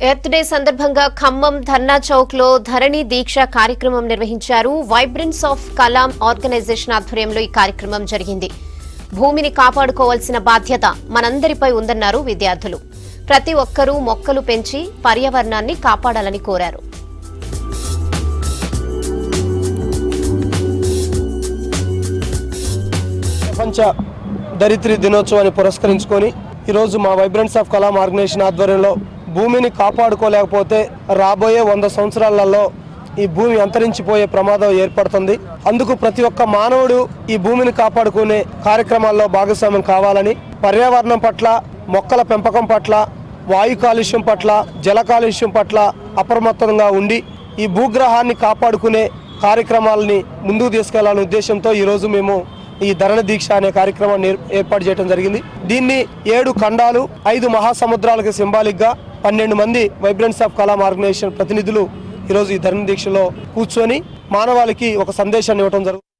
Earth day సందర్భంగా ఖమ్మం ధర్నా చౌక్ లో ధరణి దీక్ష కార్యక్రమం నిర్వహించారు. వైబ్రెన్స్ ఆఫ్ కలాం ఆర్గనైజేషన్ ఆధ్వర్యంలో ఈ కార్యక్రమం జరిగింది. భూమిని కాపాడుకోవాల్సిన బాధ్యత మనందరిపై ఉందన్నారు విద్యార్థులు. ప్రతి ఒక్కరూ మొక్కలు పెంచి పర్యావరణాన్ని కాపాడాలని కోరారు. ప్రపంచ ధరిత్రి దినోత్సవాన్ని పురస్కరించుకొని ఈరోజు మా వైబ్రెన్స్ ఆఫ్ కలాం ఆర్గనైజేషన్ ఆధ్వర్యంలో భూమిని కాపాడుకోలేకపోతే రాబోయే 100 సంవత్సరాలలో ఈ భూమి అంతరించిపోయే ప్రమాదం ఏర్పడుతుంది. అందుకు ప్రతి ఒక్క మానవుడు ఈ భూమిని కాపాడుకునే కార్యక్రమాల్లో భాగస్వామ్యం కావాలని, పర్యావరణం పట్ల, మొక్కల పెంపకం పట్ల, వాయు కాలుష్యం పట్ల, జల కాలుష్యం పట్ల అప్రమత్తంగా ఉండి ఈ భూగ్రహాన్ని కాపాడుకునే కార్యక్రమాలని ముందుకు తీసుకెళ్లాలనే ఉద్దేశంతో ఈరోజు మేము ఈ ధరణ దీక్ష అనే కార్యక్రమాన్ని ఏర్పాటు చేయడం జరిగింది. దీన్ని 7 ఖండాలు 5 మహాసముద్రాలకు సింబాలిక్ గా 12 మంది వైబ్రెన్స్ ఆఫ్ కలాం ఆర్గనైజేషన్ ప్రతినిధులు ఈరోజు ఈ ధరణ దీక్షలో కూర్చొని మానవాళికి ఒక సందేశాన్ని ఇవ్వడం జరుగుతుంది.